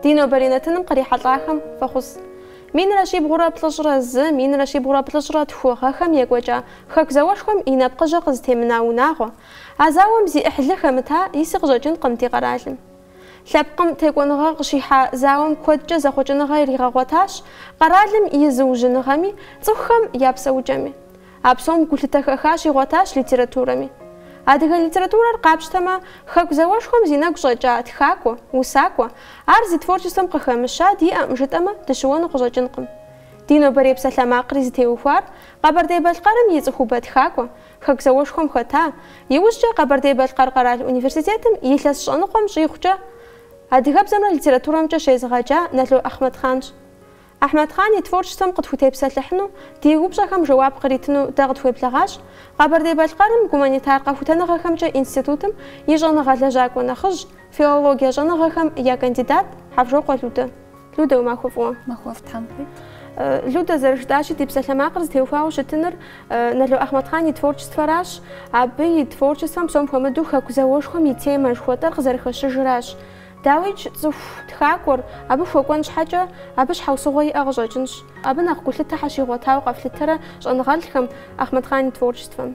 دينو برينتنم قريحة طاخم فخص مين راشي بغرا بلجرة مين راشي بغرا بلجرة تخوخم يقوجا خاك زواشكم إنا بقجا قزتي مناوناغو عزاوم زي إحلخمتها يسغجا جن قمتي قرالم لابقم تيكونغا غشيحة زاوم كوجا زخوجنغا ريغاغوتاش قرالم يزوجنغامي تخم يابسو جامي أبسوم قلت تخخاش يغوتاش ليتراتورامي هذه الليتراتورة قابشتما خاك زواشكم زيناك جاجات خاكو وساكو عرض تفورجستم قخمشا دي أمجتما تشوان قجاجنقم دينو بريب سلام عقري تيوفار قبر دي بالقرم يزخوبات خاكو خاك زواشكم خطا يوجا قبر دي بالقرقرة الأونيفرسيتيتم يلس شانقم شيخجا هذه بزمن الليتراتورة مجا شيزغاجا نتلو أحمد خان يتفورجستم قد فتيب سلحنو ديغو بشاكم جواب قريتنو داغد فوي بلاغاش قبر دي بالقرم كومانيتار قفتنغا خمجا انستيتوتم يجانغا لجاك ونخج فيولوجيا جانغا خم يا كانديدات حفجو قلودا لودا وما خوفوا ما خوفت حمقي لودا زرشداشي تيب سلحما قرز تيوفاو شتنر نتلو أحمد خان يتفورجست فراش عبي يتفورجستم سوم فمدو خاكو زواشكم يتيما شخوتر غزرخش جراش داويج زوف تخاكور أبو فوقونش حاجة أبش حوصوغي أغجاجنش أبو ناقول لتا حاشي غوتاو قفلترا جانغالكم أحمد خان يتفورجستفم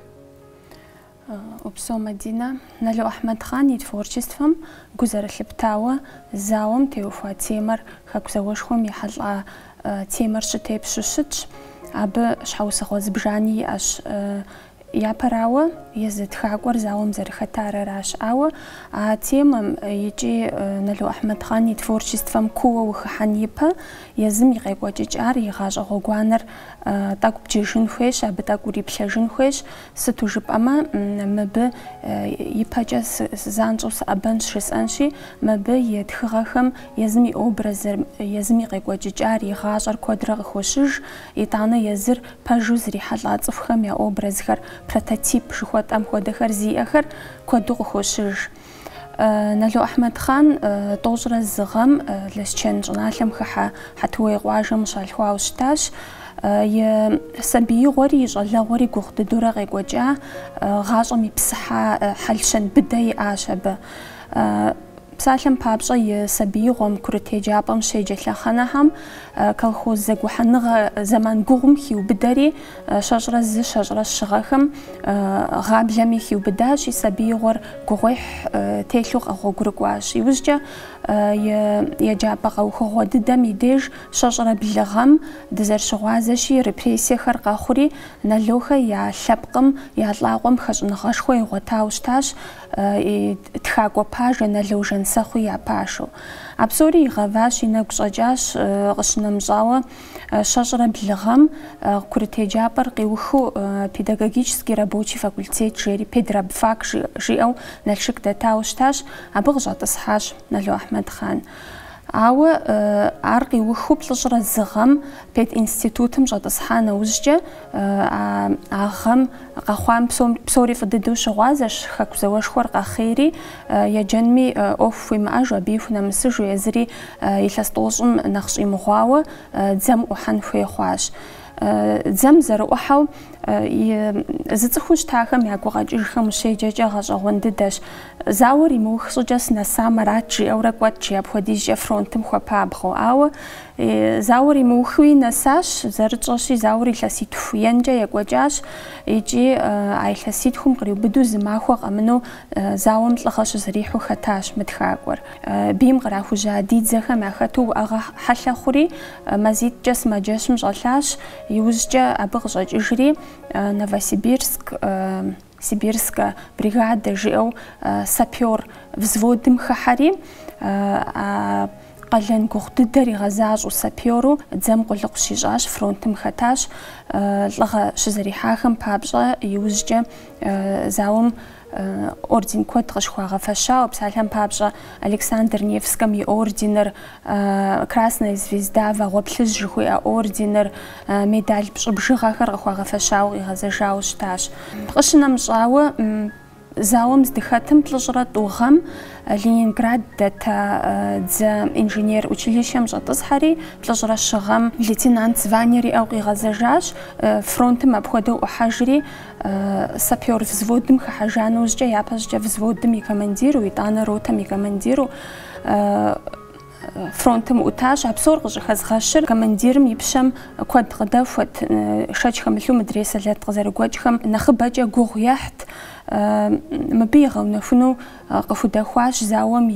وبسو مدينة نلو أحمد خان يتفورجستفم جزر البتاوة زاوم تيوفا تيمر خاكو زواشكم يحل تيمر شتيب شوشتش أبو شحوصوغو زبجاني أش يا براوة يزد خاكور زاوم زرختار راش أو تيمم يجي نلو أحمد خان يتفورجستفم كوة وخحنيبها يزم يغيقوا جيجار يغاج غوغوانر تاكو بجيجن خويش أبو تاكو ريبشاجن خويش ستوجب أما مب يبهجا زانجوس أبن شرسانشي مب يدخغاخم يزم يأوبرز يزم يغيقوا جيجار يغاج كودرغ خوشج يتانا يزر باجوز ريحالات صفخم يأوبرزخر بروتوتيب شخوات أم خودخر زي آخر كودو خوشج نلو أحمد خان توجر الزغم لسچن جنالم خا حتوي غواجم شالخوا وشتاش سبي غوري جلا غوري قوخد دورغ غوجا غاجم بصحة حلشن بداي عاشب بسالم بابجا يسبي غوم كرتي جابم شي جتلا خناهم كالخوز زغ وحنغ زمان قوم خيو بدري شجرة شجرة الشغاخم غاب جمي خيو بداش يسبي غور قويح تيلوغ أغو قرقواش يوججا يجابا غو خو دم يديج شجرة بلغم دزر شغوازشي ريبريسي خرقا خوري نلوخا يا شبقم يا لاغم خجن غشخوي غوتاوشتاش تخاقوا باج نلوجن سخو يا باشو أبصوري غواش ينقشجاش غشنا مجاوة شجرة بلغم كرتي جابر قيوخو بيداغوجيسكي رابوتشي فاكولتيت جيري بيدراب فاك جيو نلشك داتاوشتاش أبغجا تصحاش نلو أحمد خان أو عرقي وخو بلجرة الزغم بيت انستيتوتم جا تصحانا وزجة أغم قخوام بسوري فضدو شغازش خاكو زواش خورق خيري يجنمي أوف ويما أجوا بيفنا مسجو يزري يلستوزم نخش إمغاوة زم وحن فيه خواش زم زرقحو زتخوش تاخم ياكو غاجيخم شي جاجا غاجا غوندداش زاوري موخصو جاس نسامراتشي أو رقواتشي أبخوديجي فرونتم خوابابخو أو زاوري موخوي نساش زرجاشي زاوري لسيت فينجا ياكوجاش يجي أي لسيتهم قريب بدو زماخو غمنو زاوم تلخش زريحو خطاش متخاقور بيم غراخو جاديد زخم أخطو أغا حلا خوري مزيد جاس ما جاش مجلاش يوزجا أبغجاج إجري Новосибирск, Сибирская бригада ЖО сапер взводим хахари, قلن قخت دري غزاج وسابيورو زم قلق شجاش فرونتم خطاش لغا شزري حاخم بابجا يوزجا زاوم орден код غشخوا фаша обсалхам пабжа Александр Невском и орденер Красная звезда вагоплыз жихуя орденер медаль бжихахар غخوا фашау и газажау шташ قشنам жауы زاوم زدخاتم تلجرات وغم لينينغراد داتا инженер училищем жатызхари تلجرا شغم ليتينانت званери أو غزاجاش фронтым обходу ухажри сапер взводым хахажану жжа япажжа взводым и командиру и тана ротам и командиру фронтым ӏутащ, а псор къыщӏыхэзгъэщыр командирым и пщэм куэд къыдэхуэт, шэч хэмылъу мыдрей сэлэт къызэрыгуэкӏхэм нэхъыбэкӏэ гугъу ехьт, мыбы игъэунэхуну къыхудэхуащ зауэм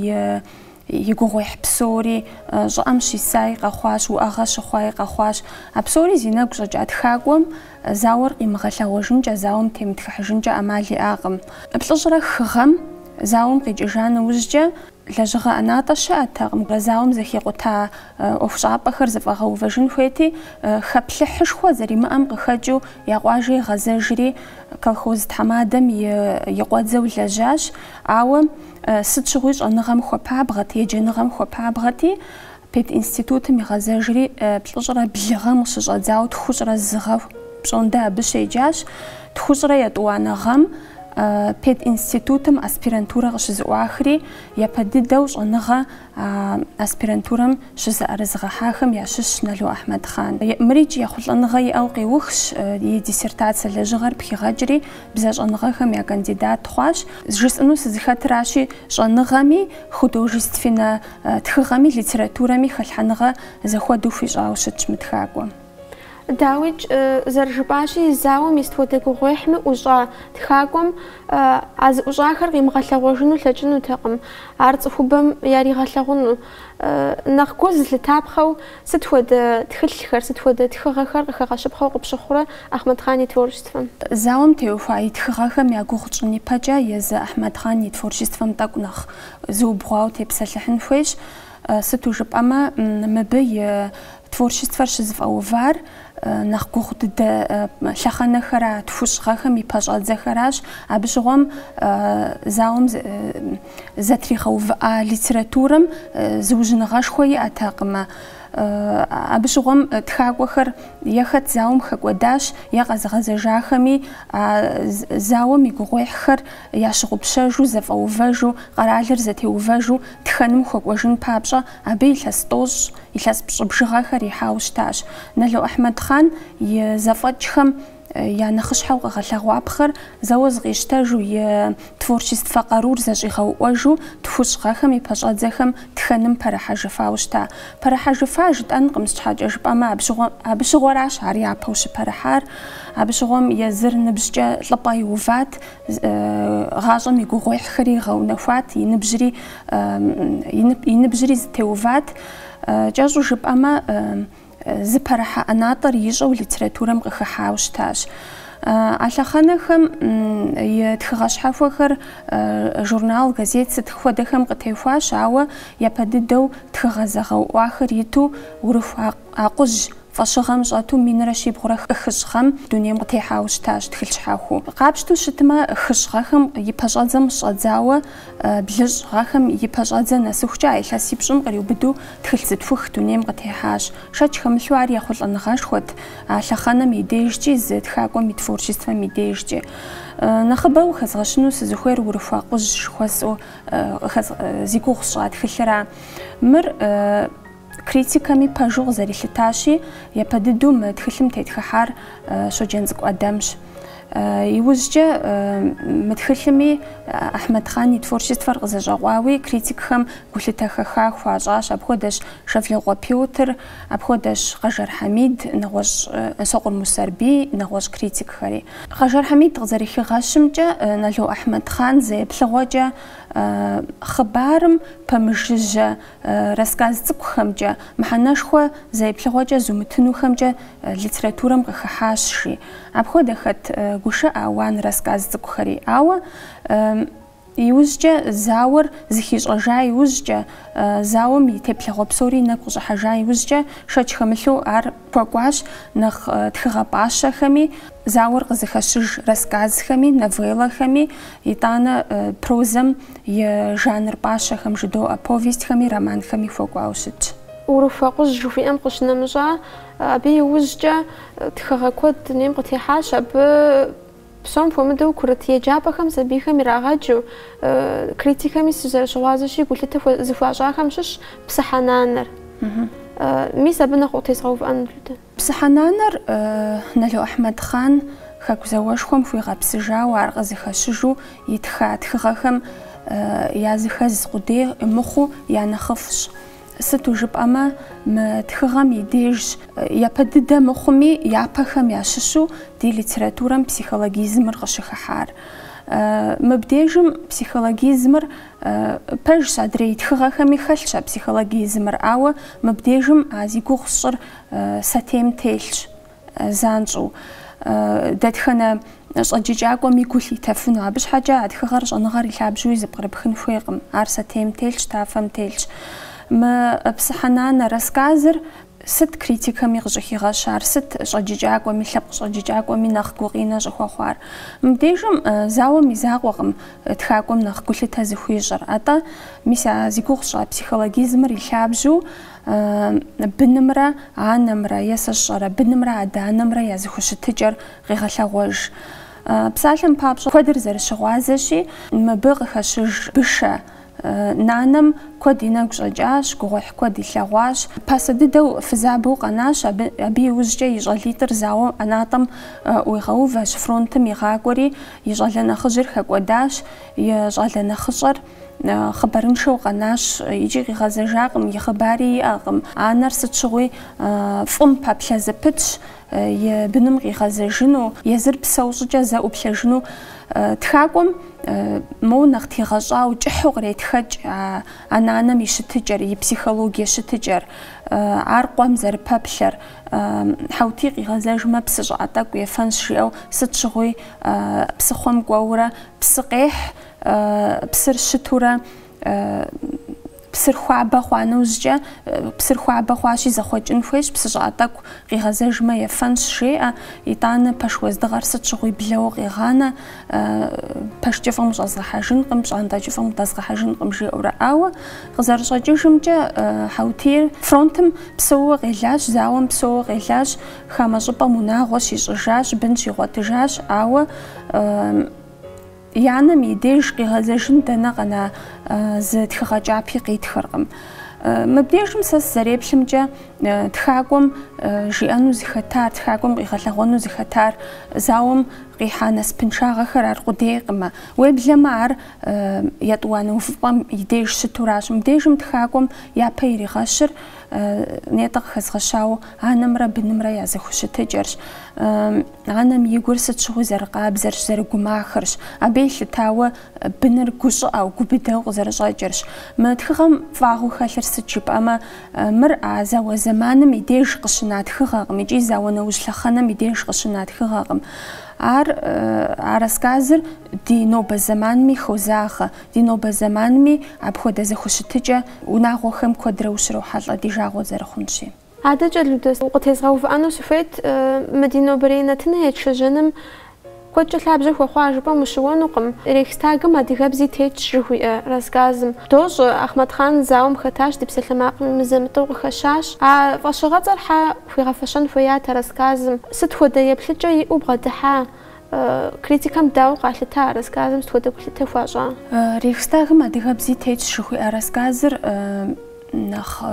и гугъуехь псори, щӏыӏэм щисаи къэхъуащ, уӏэгъэ щыхъуаи къэхъуащ. А псори зи нэгу щӏэкӏа тхакӏуэм зауэр къимыгъэлъэгъуэжынкӏэ, зауэм темытхыхьыжынкӏэ ӏэмал иӏакъым. Плӏыщӏрэ хыгъэм зауэм къикӏыжа нэужькӏэ лэжьыгъэ ӏэнатӏэ щыӏэтэкъым. Зауэм зэхекъута ӏуэхущӏапӏэхэр зэфӏэгъэувэжын хуейти, хэплъыхьышхуэ зэримыӏэм къыхэкӏыу я къуажэи гъэзэжри колхоз тхьэмадэм и къуэдзэу лэжьащ, ауэ сыт щыгъуи щӏэныгъэм хуэпабгъэт, еджэныгъэм хуэпабгъэти, пединститутым игъэзэжри плӏыщӏрэ блыгъэм къыщыщӏэдзауэ тхущӏрэ зыгъэ пщӏондэ абы щеджащ. Тхущӏрэ етӏуанэ гъэм пединститутым аспирантурэ къыщызыӏуахри, япэ дыдэу щӏэныгъэ аспирантурэм щызыӏэрызыгъэхьахэм ящыщ Налу Ахьмэдхъан. Мырикӏ ехъулӏэныгъэ иӏэу къеухщ, и диссертацие лэжьыгъэр пхигъэкӏри бзэ щӏэныгъэхэм я кандидат хъуащ. Жысӏэну сызыхэтыращи, щӏэныгъэми, художественнэ тхыгъэми, литературэми хэлъхьэныгъэ зэхуэдэу хуищӏауэ щытщ мы тхакӏуэм. Дауичӏ зэрыжыпӏащи, зауэм ис туэдэ гугъуехьми ӏущӏа тхакӏуэм а зыӏущӏахэр къимыгъэлъэгъуэжыну лъэкӏынутэкъым, ар цӏыхубэм яригъэлъэгъуну. Нэхъ гу зылъытапхъэу сыт хуэдэ тхылъхэр, сыт хуэдэ тхыгъэхэр къыхэгъэщыпхъэу къыпщыхъурэ Ахьмэдхъан и творчествэм? Зауэм теухуа и тхыгъэхэм я гугъу тщӏын ипэкӏэ езы Ахьмэдхъан и творчествэм тӏэкӏу нэхъ зыубгъуауэ тепсэлъыхьын хуейщ. Сыту жыпӏэмэ, мыбы и творчествэр щызыфӏэувар нэхъ гугъу дыдэ лъэхъэнэхэра, тхущӏгъэхэм и пэщӏэдзэхэращ. Абы щыгъуэм зауэм зэтригъэувыӏа литературэм зыужьыныгъэшхуэ иӏэтэкъымэ. Абы щыгъуэм тхакӏуэхэр е хэт зауэм хэкӏуэдащ, е къэзыгъэзэжахэми зауэм и гугъуехьхэр ящыгъупщэжу, зэфӏэувэжу, къэралыр зэтеувэжу тхэным хуэкӏуэжын папщӏэ, абы илъэс тӏощӏ, илъэс пщӏы бжыгъэхэр ихьауэ щытащ. Налу Ахьмэдхъан и зэфӏэкӏхэм я нэхъыщхьэу къыгъэлъэгъуапхъэр зауэ зыкъищтэжу и творчествэ къарур зэщӏигъэуӏуэжу тхущӏгъэхэм и пэщӏэдзэхэм тхэным пэрыхьэжыфауэ щыта. Пэрыхьэжыфа жытӏэнкъым, щхьэкӏэ жыпӏэмэ абы щыгъуэращ ар япэу щыпэрыхьар. Абы щыгъуэм езыр ныбжькӏэ лӏыпӏэ иуват, гъащӏэм и гугъуехьхэри гъэунэхуат, и ныбжьри зэтеуват. Кӏэщӏу жыпӏэмэ, зыпэрыхьэ ӏэнатӏэр ищӏэу литературэм къыхыхьауэ щытащ. А лъэхъэнэхэм и тхыгъэ щхьэхуэхэр журнал, газет сыт хуэдэхэм къытехуащ, ауэ япэ дыдэу тхыгъэ зэгъэуӏуахэр иту урыху акъужь фӏэщыгъэм щӏэту минрэ щибгъурэ хыщӏгъэм дунейм къытехьауэ щытащ тхылъ щхьэхуэу. Къапщтэу щытмэ, хыщӏгъэхэм и пэщӏэдзэм щӏэдзауэ блыщӏгъэхэм и пэщӏэдзэ нэсыхукӏэ а илъэс и пщӏым къриубыду тхылъ зытхух дунейм къытехьащ. Шэч хэмылъу ар ехъулӏэныгъэшхуэт а лъэхъэнэм и дежкӏи, зы тхакӏуэм и творчествэм и дежкӏи. Нэхъыбэу хэзгъэщыну сызыхуейр урыху акъужь жыхуэсӏэу зи гугъу сщӏа тхылъра. Мыр критиками пэжу къызэрилъытащи, япэ дыдэу мы тхылъым тетхыхьар Щоджэн цӏыкӏу Ӏэдэмщ. Иужькӏэ мы тхылъыми Ахьмэдхъан и творчествэр къызэщӏэкъуауи критикхэм гулъытэхэха хуащӏащ. Апхуэдэщ Шэвлыгъуэ Пётр, апхуэдэщ Къэжэр Хьэмид, нэгъуэщӏ Сокъур Мусэрбий, нэгъуэщӏ критикхэри. Къэжэр Хьэмид къызэрихыгъэщымкӏэ Налу Ахьмэдхъан зэеплъыгъуэкӏэ хъыбарым пэмыжыжьэ рассказ цӏыкӏухэмкӏэ, мыхьэнэшхуэ зэеплъыгъуэкӏэ зумытынухэмкӏэ литературэм къыхыхьащ. Апхуэдэхэт гушыӏэ уан рассказ цӏыкӏухэри, ауэ иужькӏэ зауэр зыхищӏэжа иужькӏэ, зауэм и теплъэгъуэ псори нэгу къыщӏыхьэжа иужькӏэ, шэч хэмылъу ар хуэкӏуащ нэхъ тхыгъэ пӏащэхэми, зауэр къызыхэщыж рассказхэми, новеллэхэми, итӏанэ прозэм и жанр пӏащэхэм жыдоӏэ повестхэми, романхэми хуэкӏуауэ щытщ. Урыху акъужь жыхуиӏэм къыщынэмыщӏа, абы иужькӏэ тхыгъэ куэд дунейм къытехьащ, абы псом хуэмыдэу курыт еджапӏэхэм сабийхэм ирагъэджу, критикэми щызэрыщыгъуазэщи гулъытэ зыхуащӏахэм щыщ псыхьэнанэр. Мис абы нэхъ къытезгъэувыӏэну дудэ. Псыхьэнанэр Налу Ахьмэдхъан хэку зауэшхуэм хуигъэпсыжауэ, ар къызыхэщыжу итха тхыгъэхэм языхэз къудей мыхъуу я нэхъыфӏщ. сыту жыпӏэмэ мы тхыгъэм и деж япэ дыдэ мыхъуми япэхэм ящыщу ди литературэм психологизмыр къыщыхыхьар. Мыбдежым психологизмыр пэжщ адрей тхыгъэхэми хэлъщ а психологизмыр, ауэ мыбдежым зи гугъу сщӏыр сатейм телъщ занщӏу. Дэтхэнэ щӏэджыкӏакӏуэми гу лъитэфыну, абы щхьэкӏэ а тхыгъэр щӏэныгъэр илъабжьэуи зыпкърыпхын хуейкъым. Ар сатейм телъщ, тафэм телъщ. Мы псыхьэнанэ рассказыр сыт критиками къыщӏыхигъэщар, сыт щӏэджыкӏакӏуэми, лъэпкъ щӏэджыкӏакӏуэми нэхъ гукъинэ щӏыхуэхъуар. Мыбдежым зауэм и закъуэкъым тхакӏуэм нэхъ гулъытэ зыхуищӏыр. АтӀэ мис а зи гугъущ а психологизмыр илъабжьэу бынымрэ анэмрэ е сыщӏэрэ бынымрэ адэ-анэмрэ я зыхущытыкӏэр къегъэлъэгъуэж. Псалъэм папщӏэ куэдыр зэрыщыгъуазэщи, мыбы къыхэщыж бышэ нанэм куэд и нэгу щӏэкӏащ, гугъуехь куэд илъэгъуащ. Пасэ дыдэу фызабэу къэнащ, абы иужькӏэ и щӏалитӏыр зауэ ӏэнатӏэм ӏуигъэувэщ, фронтым игъакӏуэри и щӏалэ нэхъыжьыр хэкӏуэдащ, и щӏалэ нэхъыщӏэр хъыбарыншэу къэнащ, икӏи къигъэзэжакъым, и хъыбари иӏэкъым. Анэр сыт щыгъуи фӏым паплъэ зэпытщ, и быным къигъэзэжыну, езыр псэу щӏыкӏэ зэӏуплъэжыну. Тхакӏуэм моуэ нэхъ тегъэщӏауэ кӏыхьу къретхэкӏ а нанэм и щытыкӏэр, и психологие щытыкӏэр, ар къуэм зэрыпэплъэр. Хьэути къигъэзэжмэ псы щӏыӏэ тӏэкӏу ефэнщ жиӏэу сыт щыгъуи псыхъуэм кӏуэурэ псы къехь, псыр щытурэ псыр хуабэ хъуа нэужькӏэ, псыр хуабэ хъуащи зэхъуэкӏын хуейщ, псы щӏыӏэ тӏэкӏу къигъэзэжмэ ефэнщ жеӏэ. ИтӀанэ пэш уэздыгъэр сыт щыгъуи блэуэ къегъанэ, пэш кӏыфӏым ущӏэзгъэхьэжынкъым, пщӏантӏэ кӏыфӏым удэзгъэхьэжынкъым жиӏэурэ. Ауэ къызэрыщӏэкӏыжымкӏэ хьэутийр фронтым псэууэ къелащ, зауэм псэууэ къелащ, хамэ щӏыпӏэм унагъуэ щищӏыжащ, бын щигъуэтыжащ, ауэ янэм и деж къигъэзэжын дэнэ къэна зы тхыгъэ кӏапи къитхыркъым. Мыбдежым сэ сызэреплъымкӏэ тхакӏуэм жиӏэну зыхэтар, тхакӏуэм къигъэлъэгъуэну зыхэтар зауэм къихьа насыпыншагъэхэр ар къудейкъымэ. Уеблэмэ ар етӏуанэ увыпӏэм и деж щытуращ. Мыбдежым тхакӏуэм япэ иригъэщыр нетӏэ къыхэзгъэщауэ анэмрэ бынымрэ я зэхущытыкӏэрщ. Анэм и гур сыт щыгъуи зэрыкъабзэрщ, зэрыгумахырщ. Абы елъытауэ быныр гущӏыӏэу, губыдэу къызэрыщӏэкӏырщ. Мы тхыгъэм фӏагъыу хэлъыр сыт жыпӏэмэ, мыр а зауэ зэманым и деж къыщына тхыгъэкъым, икӏи зауэ нэужь лъэхъэнэм и деж къыщына тхыгъэкъым. А рассказыр ди нобэ зэманми хозагъэ, ди нобэ зэманми апхуэдэ зэхущытыкӏэ унагъуэхэм куэдрэ ущрохьэлӏэ ди жагъуэ зэрыхъунщи. АдэкӀэ Людэ укъытезгъэувыӏэну сыхуейт мы ди нобэрей нэтынэ етшэжьэным куэдкӀэ лъабжьэ хуэхъуа жыпӏэм ущыуэнукъым. Рейхстагым адыгэбзи тетщ жыхуиӏэ рассказым. ДощӀ Ахмэдхан зауэм хэтащ, ди псалъэмакъым мызэмытӀэу къыхэщащ. А фӀэщыгъэцӀэр хьэ хуигъэфэщэн хуеят а рассказым. Сыт хуэдэ еплъыкӀэ иӀэу бгъэдыхьа? Критикэм дауэ къалъыта а рассказым, сыт хуэдэ гулъытэ хуащӀа? Рейхстагым адыгэбзи тетщ жыхуиӏэ рассказыр нэхъ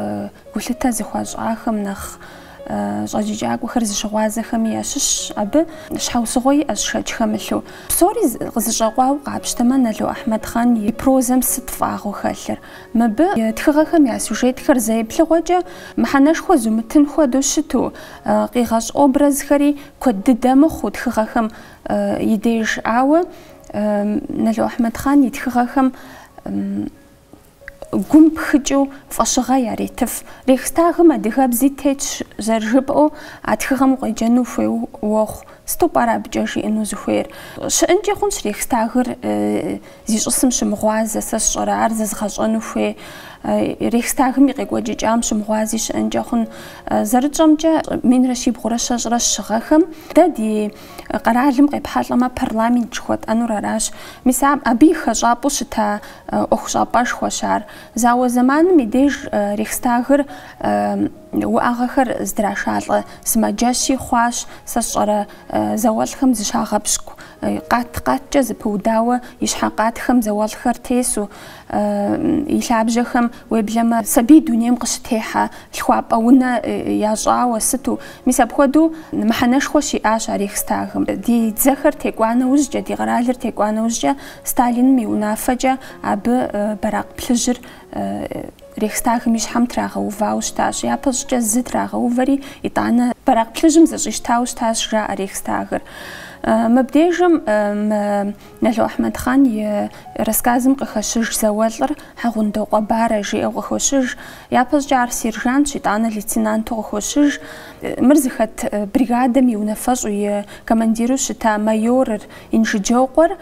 гулъытэ зыхуащӀахэм, нэхъ щӏэджыкӏакӏуэхэр зыщыгъуазэхэми ящыщщ. Абы щхьэусыгъуэ иӏэщ шэч хэмылъу. Псори къызыщӏэкъуауэ къапщтэмэ Налу Ахмэдхан и прозэм сыт фӏагъуэ хэлъыр. Мыбы тхыгъэхэм я сюжетхэр зэеплъыгъуэкӏэ мыхьэнэшхуэ зумытын хуэдэу щыту, къигъэщӏ образхэри куэд дыдэ мыхъуу тхыгъэхэм и деж. Ауэ Налу Ахмэдхан и тхыгъэхэм гум пхыкӏыу фӏэщыгъэ яретыф. Рейхстагым адыгэбзи тетщ зэрыжыпӏэу а тхыгъэм укъеджэну хуейуэ уэхъу. Сыту пӏэрэ абыкӏэ жиӏэну зыхуейр. Щыӏэнкӏи хъунщ Рейхстагыр зи щӏысым щымыгъуазэ, сэ сщӏэрэ, ар зэзгъэщӏэну хуей. Рейхстагым и къекӏуэкӏыкӏам щымыгъуази щыӏэнкӏэ хъун. Зэрытщӏэмкӏэ минрэ щибгъурэ щэщӏрэ щыгъэхэм дэ ди къэралым къепхьэлӏэмэ парламент жыхуэтӏэнур аращ. Мис абы и хэщӏапӏэу щыта ӏуэхущӏапӏэшхуэщ ар. Зауэ зэманым и деж Рейхстагыр уӏэгъэхэр здрашалӏэ сымаджэщи хъуащ, сэ сщӏэрэ зауэлӏхэм зыщагъэпщкӏу. Къаткӏэ зыпыудауэ и щхьэкъатхэм зауэлӏхэр тесу, и лъабжьэхэм уеблэмэ сабий дунейм къыщытехьэ лъхуапӏэ унэ ящӏауэ сыту. Мис апхуэдэу мыхьэнэшхуэ щиӏащ а Рейхстагым. Ди дзэхэр текӏуа нэужькӏэ, ди къэралыр текӏуа нэужькӏэ Сталиным и унафэкӏэ абы бэракъ плъыжьыр Рейхстагым и шхьэм трагъэувауэ щытащ. Япэщӏыкӏэ зы трагъэувэри итӏанэ бэракъ плъыжьым зыщӏищтауэ щытащ жаӏэ Рейхстагыр. Мыбдежым Нэло Ахмэдхан и рассказым къыхэщыж зауэлӏыр Хьэгъундо Къуэбарэ жиӏэу къыхощыж. Япэщӏыкӏэ ар сержант, итӏанэ лейтенанту къыхощыж. Мыр зыхэт бригадэм и унафэщӏу и командиру щыта майорыр Инжыджэукъуэр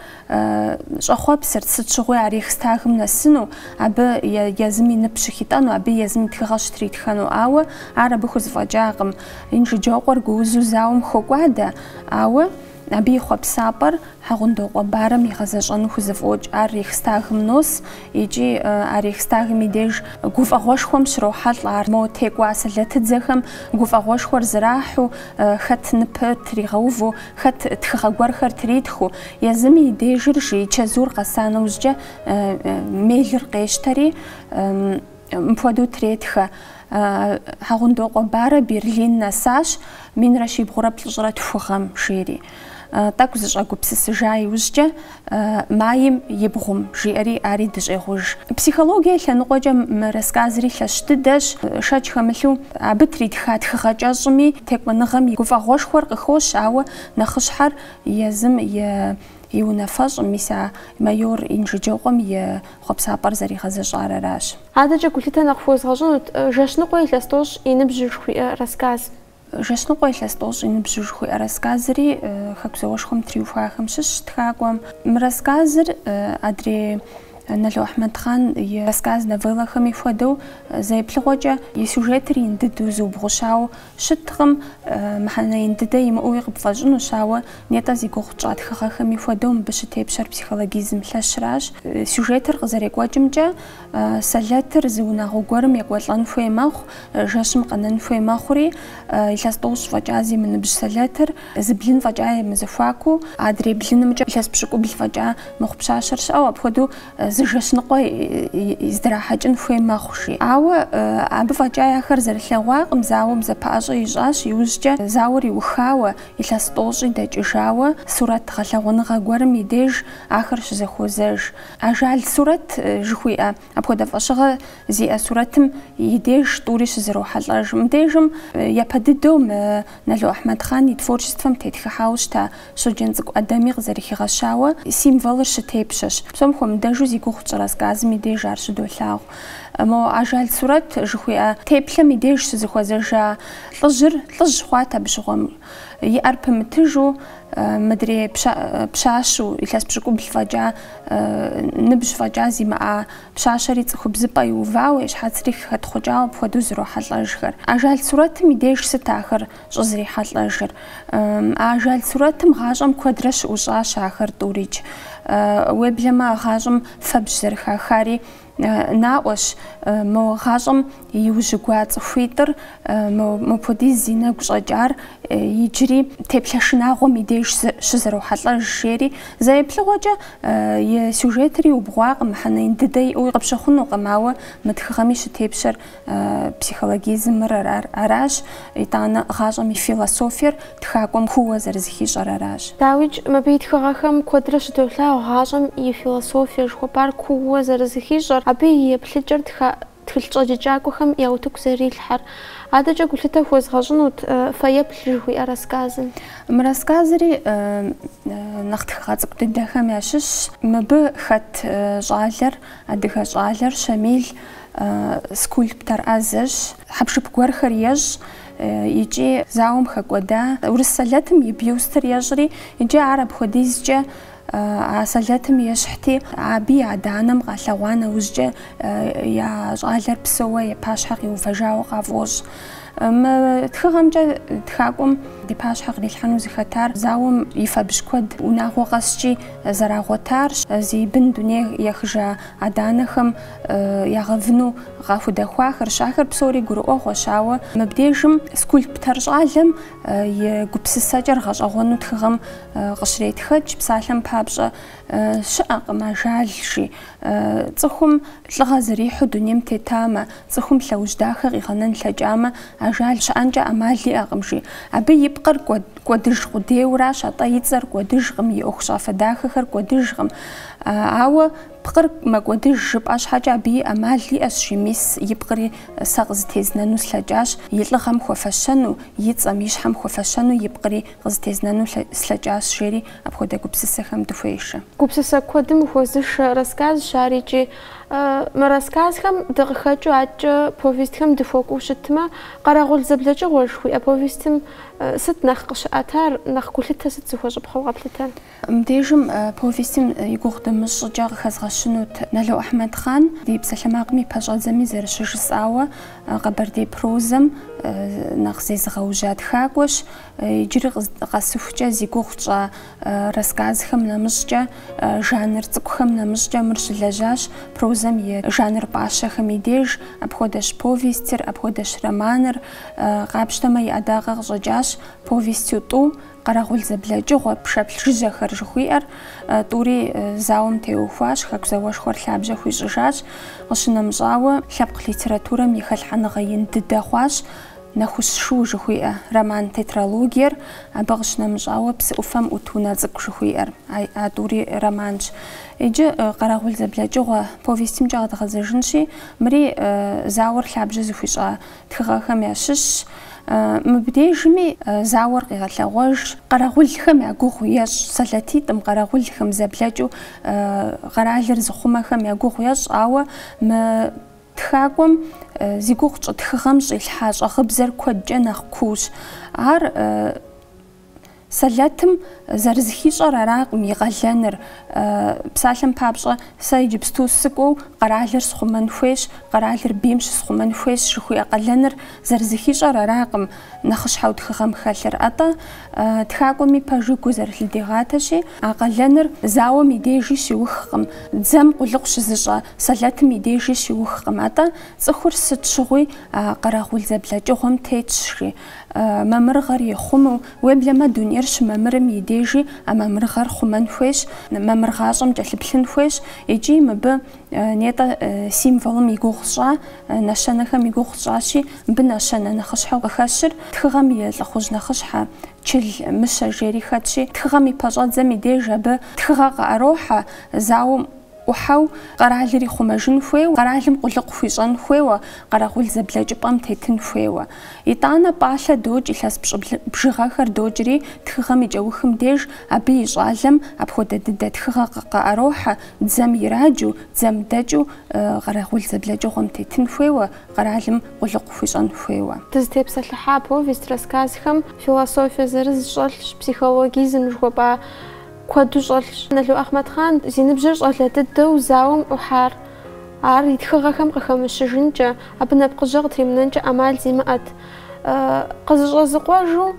щӏэхъуэпсырт сыт щыгъуи а Рейхстагым нэсыну, абы езым и ныпп щыхитӏэну, абы езым и тхыгъэ щытритхэну, ауэ ар абы хузэфӏэкӏакъым. Инжыджэукъуэр гуузу зауэм хокӏуадэ, ауэ абы и хъуэпсапӏэр Хьэгъундо Къуэбарэм игъэзэщӏэну хузэфӏокӏ. Ар Рейхстагым нос, икӏи а Рейхстагым и деж гуфӏэгъуэшхуэм щрохьэлӏ ар мо текӏуа сэлэтыдзэхэм гуфӏэгъуэшхуэр зырахьу, хэт ныпыр тригъэуву, хэт тхыгъэ гуэрхэр тритху. Езыми и дежыр жей чэзур къэса нэужькӏэ мелыр къещтэри мыпхуэдэу третхэ. Хьэгъундо Къуэбарэ Берлин нэсащ минрэ щибгъурэ плӏыщӏрэ тхугъэм жери. Тӏэкӏу зыщӏэгупсысыжа иужькӏэ маим ибгъум жиӏэри ари дыщӏегъуж. Психологие лъэныкъуэкӏэ мы рассказри лъэщ дыдэщ. Шэч хэмылъу абы тритха тхыгъэ кӏэщӏми текӏуэныгъэм и гуфӏэгъуэшхуэр къыхощ, ауэ нэхъыщхьэр езым и унафэщӏым, мис а майор Инжыджэукъуэм и хъуэпсапӏэр зэригъэзэщӏар аращ. Адэкӏэ гулъытэ нэхъ хуезгъэщӏынут Жэщныкъуэ илъэс тӏощӏ и ныбжьыр жыхуиӏэ рассказ. Жэщныкъуэ илъэс тӏощӏ и ныбжьыр жыхуиӏэ рассказри хэку зауэшхуэм триухуахэм щыщ тхакӏуэм. Мы рассказыр адрей Нэло Ахмэдхан и рассказ новеллэхэми хуэдэу зэиплъыгъуэкӏэ и сюжетыр ин дыдэу зыубгъущауэ щыткъым, мыхьэнэ ин дыдэ имыӏуи къыпфӏэщӏынущ, ауэ нетӏэ зи гугъу тщӏа тхыгъэхэми хуэдэу мыбы щытепщэр психологизм лъэщращ. Сюжетыр къызэрекӏуэкӏымкӏэ сэлэтыр зы унагъуэ гуэрым екӏуэлӏэн хуей мэхъу, жэщым къэнэн хуей мэхъури, илъэс тӏощӏ фӏэкӏа зимыныбжь сэлэтыр зы блын фӏэкӏа емызыхуаку, адрей блынымкӏэ илъэс пщыкӏубл фӏэкӏа мыхъу пщащэр щыӏэу, апхуэдэу зы Жэщныкъуэ издрахьэкӏын хуей мэхъущи. Ауэ абы фӏэкӏа яхэр зэрылъэгъуакъым, зауэм зэпэӏэщӏэ ищӏащ, иужькӏэ зауэр иухауэ, илъэс тӏощӏи дэкӏыжауэ сурэт гъэлъэгъуэныгъэ гуэрым и деж ахэр щызэхуозэж. Ажал сурэт жыхуиӏэ апхуэдэ фӏэщыгъэ зиӏэ сурэтым и деж тӏури щызэрохьэлӏэж. Мыбдежым япэ дыдэу Нэло Ахмэдхан и творчествэм тетхыхьауэ щыта щоджэн цӏыкӏу ӏэдэми къызэрихигъэщауэ символыр щытепщэщ. Псом хуэмыдэжу зи гугъу тщӏ рассказым и деж ар щыдолъагъу. Мо ажал сурэт жыхуиӏэ теплъэм и деж щызыхуэзэжа лӏыжьыр лӏыжь хъуат абы щыгъуэм. Иӏэр пымытыжу, мыдрей пщащу, илъэс пщыкӏубл фӏэкӏа, ныбжь фӏэкӏа зимыӏа пщащэри цӏыхубзыпӏэ иувауэ, ищхьэцри хэтхъукӏауэ апхуэдэу зырохьэлӏэжхэр. Ажал сурэтым и деж сыт ахэр щӏызэрихьэлӏэжыр? Ажал сурэтым гъащӏэм куэдрэ щыӏущӏащ ахэр тӏурикӏ. Уеблэмэ гъащӏэм фэбжь зэрыхахари наӏуэщ. Мо гъащӏэм иужьыгуа цӏыхуитӏыр мыпхуэдиз зи нэгу щӏэкӏар иджыри теплъэ шынагъуэм и деж щызэрохьэлӏэж жери, зэиплъыгъуэкӏэ и сюжетри убгъуакъым, мыхьэнэ ин дыдэ иӏуи къыпщыхъунукъым, ауэ мы тхыгъэми щытепщэр психологизмыр аращ, итӏанэ гъащӏэм и философиер тхакӏуэм куууэ зэрызыхищӏэр аращ. Дауичӏ мыбы и тхыгъэхэм куэдрэ щыдолъагъу гъащӏэм и философие жыхуэпӏар куууэ зэрызыхищӏэр, абы и еплъыкӏэр тхылъ щӏэджэкӏакӏуэхэм яутыку зэрилъхьэр. Адэкӏэ гулъытэ хуезгъэщӏынут фэеплъ жыхуиӏэ рассказым. Мы рассказри нэхъ тхыгъэ цӏыкӏу дыдэхэм ящыщ. Мыбы хэт щӏалэр, адыгэ щӏалэр Шамил скульптор ӏэзэщ, хьэпшып гуэрхэр ещӏ, икӏи зауэм хэкӏуэда, урыс сэлэтым и бюстыр ещӏри, икӏи ар апхуэдизкӏэ а сэлэтым ещхьти, аби адэнэм къалъэгъуа нэужькӏэ я щӏалэр псэуэ епащхьэ къиувэжауэ къафӏощӏ. Мы тхыгъэмкӏэ тхакӏуэм ди пащхьэ кърилъхьэну зыхэтар зауэм и фэбжь куэд унагъуэ къэскӏи зэрагъуэтарщ. Зи бын дуней ехыжа адэнэхэм ягъэвыну къахудэхуахэрщ. Ахэр псори гурыӏуэгъуэщ, ауэ мыбдежым скульптор щӏалэм и гупсысэкӏэр гъэщӏэгъуэну тхыгъэм къыщретхэкӏ, псалъэм папщӏэ щыӏэкъым ажалщи. Цӏыхум лӏыгъэ зырихьу дунейм тетамэ, цӏыхум лъэужь дахэ къигъэнэн лъэкӏамэ, ажал щыӏэнкӏэ ӏэмал иӏэкъым жи. Абы и пкъыр кӏуэдыж къудейуэращ, атӏэ и цӏэр кӏуэдыжкъым, и ӏуэху щӏафэ дахэхэр кӏуэдыжкъым. Ауэ يبقر مقودج جباش حاجة بي أمالي أشيميس يبقري ساقز تيزنانو سلاجاش يطلقهم خوفشانو يتصميش هم خوفشانو يبقري غز تيزنانو سلاجاش شيري أبخودا قبسسة خم دفويشة قبسسة كودم خوزش رسكاز شاريجي مراسكازهم دغخاجو عج بوفيستهم دفوقوشتما قراغول زبلجه غوشوي بوفيستم ست نخقش أثار نخقولتها ست زوج بخو قبلتها مديجم بوفيستم يقوم مشجع خزغشنوت نلو أحمد خان دي بسلماقمي باشا زمي زرشش ساوة قبر دي بروزم نخزيز غوجات خاقوش يجري قصفجة زيقوخجة راسكازهم نمشجة جانر تقخم نمشجة مرشلجاش بروزم جانر باشا خميديج أبخودش بوفيستر أبخودش رمانر قابشتما يأداغ غجاش بوفيستيو تو قراغول زبلجه غو بشبل جزء خرج خوير طوري زاوم تيوفاش خاك زواش خور لابجه خويجاش غشنا مزاوة لابق ليتراتورة ميخال حنغين دداخواش نخش شو جخوية رمان تترالوجير أبغشنا مزاوة بس أفهم أتونا زك جخوير طوري رمانش إجا قراغول زبلجه غو بوفيستيم جاغد غزجنشي مري زاور لابجه زخويجا تخاخم ياشش مبديجمي زاور غيغلغوج قراغول خم ياغوخياش سلاتي تم قراغول خم زبلاجو قراغلر زخوما خم ياغوخياش أو ما تخاقم زيغوخ تخغمش الحاج خبزر كوجنا خوش عار سلاتم زرزخيش راق ميغلانر بسالم بابشا سايجب ستوسكو قراغلر سخومن فيش قراغلر بيمش سخومن فيش شخوي اقلانر زرزخيش راقم نخش حاود خغم خالر اطا تخاقومي باجوكو زرل ديغاتشي اقلانر زاو ميديجي شوخقم زم قلقش زجا سلاتم ميديجي شوخقم اطا زخور ستشغوي قراغول زبلاجوهم تيتشري ممرغر يخمو وبلما دنيرش ممر ميديجي اما مرغر خمن فيش ممرغاجم جلبلن فيش يجي مب نيتا سيمفولم يغوخشا نشانخم يغوخشاشي بنشان نخشحو غخشر تخغمي لخوج نخشحا تشل مش جيري خاتشي تخغمي باجات زمي ديجا ب تخغا اروحا زاو وحاو قراغلري خماجن فوي قراغلم قلق فيجان فوي قراغول زبلاج بام تيتن فوي يطانا باشا دوج إلاس بجغاخر دوجري تخغمي جوخم ديج أبي جالم أبخود دد تخغا أروح تزم يراجو تزم داجو قراغول زبلاج غم تيتن فوي قراغلم قلق فيجان فوي تزتيب سلحابو فيستراسكازخم فيلسوفيا زرز جالش بسيكولوجيزم جوبا كودو جالش نلو أحمد خان زين بجرج على تدو زاوم وحار عار يتخغاكم قخمش جنجا أبنا بقجغ تيمننجا أمال زي مات قزج زقواجو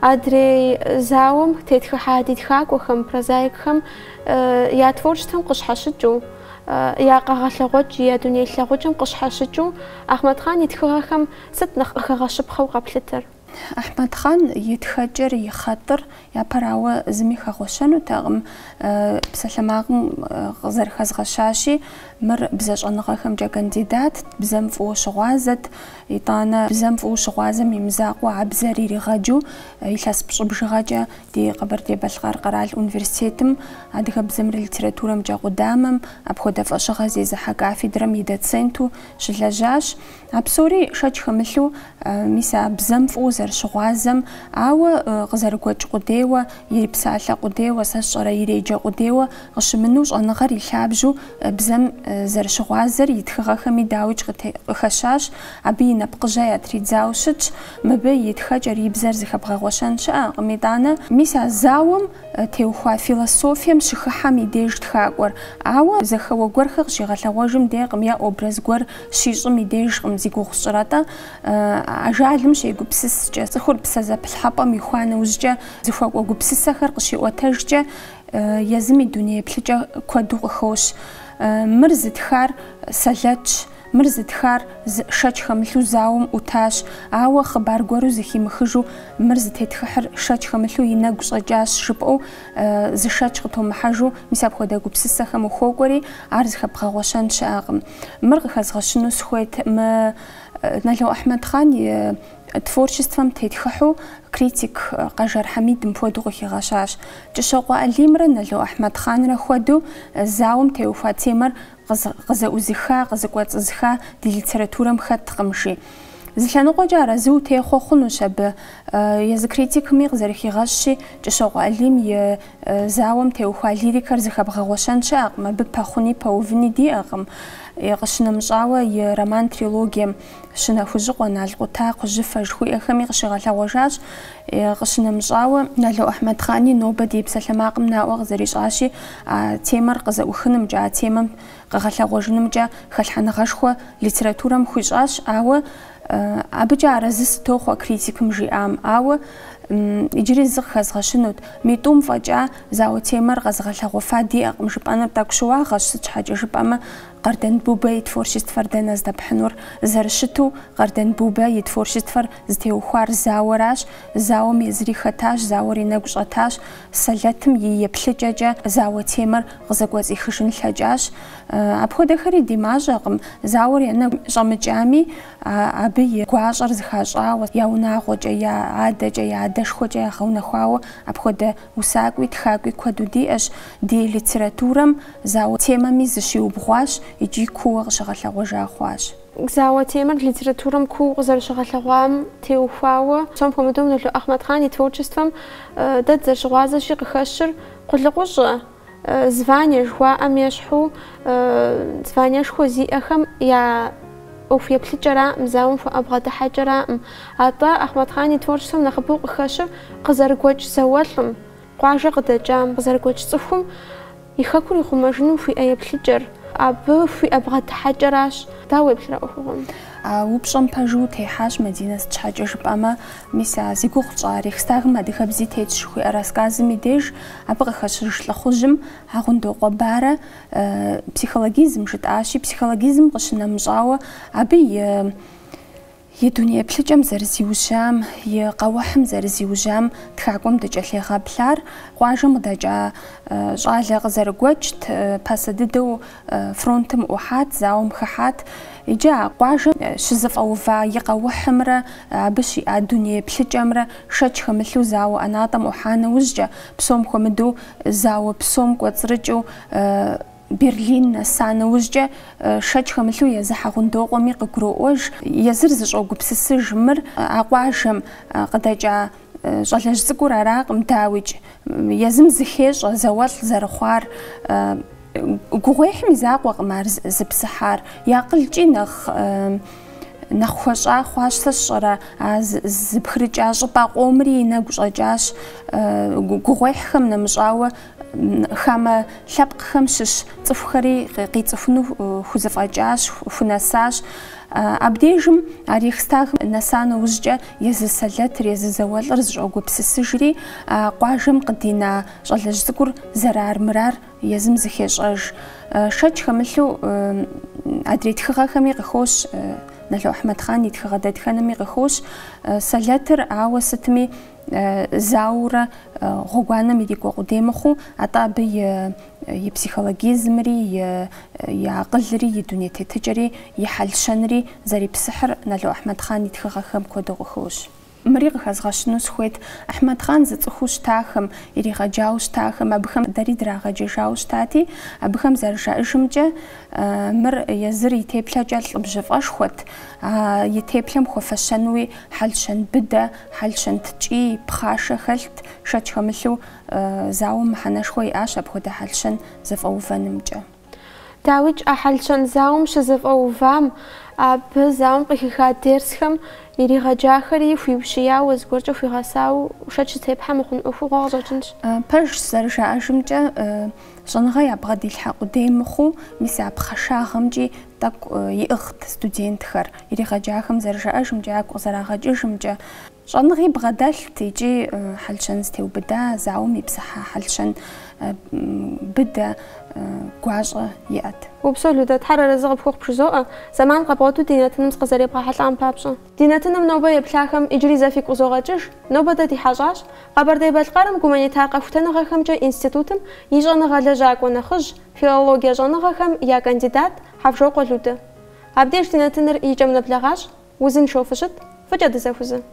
أدري زاوم تيتخ حادي تخاك وخم برزايكهم يا تفورشتهم قش حشجو يا قغلغوج يا دنيا لغوجم قش حشجو أحمد خان يتخغاكم ست نخغاش بخو قبلتر أحمد خان يتخجر يخاطر يا براوة زمي خغوشانو تاغم بسلماغم غزر خزغشاشي مر بزاج أنغاخم جا كانديدات بزم فو شغازت يطانا بزم فو شغازم يمزاقو عبزاري رغاجو يلاس بشغاجا دي قبر دي بلغار قرال الأونيفرسيتم عادها بزمر الليتراتورم جا قدامم أبخودا فأشغازي زحاق عفي درم يدات سينتو شلاجاش عبسوري شاج خملو ميسا بزم فو زر شغازم أو غزر قوج قديوة يبسالة قديوة ساشرة يريجا قديوة غش منوش أنغار يلعبجو بزم زر شغازر يتخغاخمي داوج خشاش عبي نبقجايا تريد زاوشج مبي يتخجر يبزر زخبغا غوشانش ميدانا ميسا زاوم تيوخوا فيلسوفيا مشخحامي ديج تخاقور أو زخوا قرخغ شغالواجم ديغم يا أوبرز قور شيجم ديج مزيقو خشراتا عجالم شي قبسس جا زخور بسازا بالحابا ميخوانا وزجا زخوا قبسس سخر قشي واتججا يزمي الدنيا بلجا كودو خوش مرزت خار سلاتش مرزت خار شاش خملو زاوم وتاش عوا خبار قورو زخي مخجو مرزت هتخحر شاش خملو يناقش أجاش شبقو زشاش خطو محاجو مساب خودا قبسسا خمو خوغوري عرز خبغا غوشان شاغم مرغ خاز غشنو سخويت ما نالو أحمد خان творчеством тетхаху критик Кажар Хамид мподугу хигашаш чшоqo алимра нало Ахмад Ханра ходу заум теуфа темар غزاوزخا غزقواتزخا دي ليتراتورам хаттгымши злъэныкъуэкӏэ арэзы утехъуэхъунущ абы езы критикми къызэрыхигъэщи кӏыщокъуэ алим и зауэм теухуа лирикэр зыхэбгъэгъуэщэн щыӏэкъым, абы пэхъуни пэувыни диӏэкъым. Къыщынэмыщӏауэ и роман трилогием щынэхужьыкъуэ Налкъутэ, Кхъужьыфэ жыхуиӏэхэми къыщигъэлъэгъуэжащ. Къыщынэмыщӏауэ Нало Ахмад Хани нобэ ди псалъэмакъым наӏуэ къызэрищӏащи темэр къызэӏухынымкӏэ, темэм къыгъэлъэгъуэжынымкӏэ хэлъхьэныгъэшхуэ литературэм хуищӏащ, ауэ абыкӏэ арэзы сытохъуэ критикым жиӏам, ауэ иджыри зы къыхэзгъэщынут. Митӏум фӏэкӏа зауэ темэр къэзыгъэлъэгъуэфа диӏэкъым жыпӏэныр тӏэкӏу щыуагъэщ, сыт щхьэкӏэ жыпӏэмэ Къардан Бубэ и творчествэр дэнэ здэпхьынур зэрыщыту Къардан Бубэ и творчествэр зытеухуар зауэращ, зауэм езыри хэтащ, зауэр и нэгу щӏэтащ, Сэлэтым и еплъыкӏэкӏэ зауэ темэр къызэкӏуэцӏихыжын лъэкӏащ. Апхуэдэхэри ди мащӏэкъым, зауэр я нэгу щӏэмыкӏами абы и гуащӏэр зыхащӏауэ я унагъуэкӏэ, я адэкӏэ, я адэшхуэкӏэ ягъэунэхуауэ апхуэдэ усакӏуи тхакӏуи куэду диӏэщ. Ди литературэм зауэ темэми зыщиубгъуащ, иджы кууэ къыщыгъэлъэгъуэжа хъуащ. Зауэ темэр литературэм куу къызэрыщыгъэлъэгъуам теухуауэ псом хуэмыдэу Нало Ахмад Хани творчествэм дэ зэщыгъуазэщи къыхэщыр къулыкъущӏэ, звание жыхуаӏэм ещхьу званешхуэ зиӏэхэм я ӏуэху еплъыкӏэраӏым, зауэм хуэӏэбгъэдыхьэкӏэраӏым. Атӏэ Ахмад Хани творчествэм нэхъыбэу къыхэщыр къызэрыгуэкӏ зауэлӏым, къуажэ къыдэкӏам, къызэрыгуэкӏ цӏыхум и хэкур ихъумэжыну хуиӏэ еплъыкӏэр, абы хуиӏэбгъэдыхьэкӏэращ. Дауэ еплъыра ӏуэхугъуэм? упщӏэм пэжу техьащ Мадинэ сыт щхьэкӏэ жыпӏэмэ, мис зи гугъу тщӏа Рейхстагым адыгэбзи тетщ жыхуиӏэ рассказым и деж абы къыхэщыж лӏыхъужьым Агъундокъуэ Барэ психологизм жытӏащи, психологизм къыщынэмыщӏауэ абы и дуней плъыкӏэм зэрызиужьам, и къэухьым зэрызиужьам тхакӏуэм дыкӏэлъегъэплъар, къуажэм къыдэкӏа щӏалэ къызэрыгуэкӏт, пасэ дыдэу фронтым ӏухьат, зауэм хыхьат. Иджы а къуажэм щызэфӏэува и къэухьымрэ абы щиӏа дуней плъыкӏэмрэ шэч хэмылъу зауэ ӏэнатӏэм ӏухьа нэужькӏэ, псом хуэмыдэу зауэ псом кӏуэцӏрыкӏыу Берлин нэса нэужькӏэ шэч хэмылъу езы Хьэгъундокъуэми къыгуроӏуэж, езыр зыщӏогупсысыж мыр а къуажэм къыдэкӏа щӏалэжь цӏыкӏур аракъым, дауичӏ езым зыхещӏэ зауэлӏ зэрыхъуар, гугъуехьым и закъуэкъым ар зыпсыхьар, и акъылкӏи нэхъ хуэщӏа хъуащ, сэ сщӏэрэ зыпхрыкӏа щӏыпӏэ къомри и нэгу щӏэкӏащ, гугъуехьхэм нэмыщӏауэ хамэ лъэпкъхэм щыщ цӏыхухэри къицӏыхуну хузэфӏэкӏащ, хунэсащ. Абдежым а Рейхстагым нэса нэужькӏэ езы Сэлэтыр, езы зауэлӏыр зыщӏогупсысыжри къуажэм къыдина щӏалэжь цӏыкӏур зэрар мырар езым зыхещӏэж. Шэч хэмылъу адрей тхыгъэхэми къыхощ, Нало Ахмад Хани тхыгъэ дэтхэнэми къыхощ. Сэлэтыр ауэ сытми заурэ гъуэгуанэм ирикӏуэ къудей мыхъуу, атӏэ абы и психологизмри, и акъылри, и дуней тетыкӏэри, и хьэлщэнри зэрипсыхьыр Нало Ахмад Хани тхыгъэхэм куэду къыхощ. Мыри къыхэзгъэщыну схуейт, Ахмад Хан зыцӏыхуу щтахэм, иригъэджауэ щтахэм, абыхэм дэри драгъэджэжауэ щтати, абыхэм зэрыжаӏэжымкӏэ мыр езыр и теплъэкӏэ лӏыбжьыфӏэшхуэт, и теплъэм хуэфэщэнуи хьэлщэн быдэ, хьэлщэн ткӏий, пхъашэ хэлът, шэч хэмылъу зауэм мыхьэнэшхуэ иӏащ апхуэдэ хьэлщэн зэфӏэувэнымкӏэ. Дауичӏ а хьэлщэн зауэм щызэфӏэувам, абы зауэм къыхиха дерсхэм иригъэджахэри хуиущияуэ зыгуэркӏэ хуигъэсауэ шэч зытепхьэ мыхъун ӏуэхугъуэ къыщӏэкӏынщ. Пэж зэрыжаӏэжымкӏэ щӏэныгъэ ябгъэдилъхьэ къудей мыхъуу, мис а пхъэшагъэмкӏи тӏэкӏу иӏыгът студентхэр, иригъэджахэм зэрыжаӏэжымкӏэ, ягу къызэрагъэкӏыжымкӏэ. Щӏэныгъи бгъэдэлът икӏи хьэлщэн зытеубыда, зауэм ипсыхьа хьэлщэн быдэ гуащӏэ иӏэт. Упсэу Людэ, Тхьэр арэзы къыпхуэхъу пшызоӏэ, зэман къэбгъуэту ди нэтыным къызэребгъэхьэлӏам папщӏэ. Ди нэтыным нобэ еплъахэм иджыри зэфигу къызогъэкӏыж, нобэ дэ дихьэщӏащ Къэбэрдей-Балъкъэрым гуманитар къэхутэныгъэхэмкӏэ институтым и щӏэныгъэ лэжьакӏуэ нэхъыжь, филологие щӏэныгъэхэм я кандидат Хьэвжокъуэ Людэ. Абдеж ди нэтыныр икӏэм нэблагъащ, узыншэу фыщыт, فجأة دزافوزة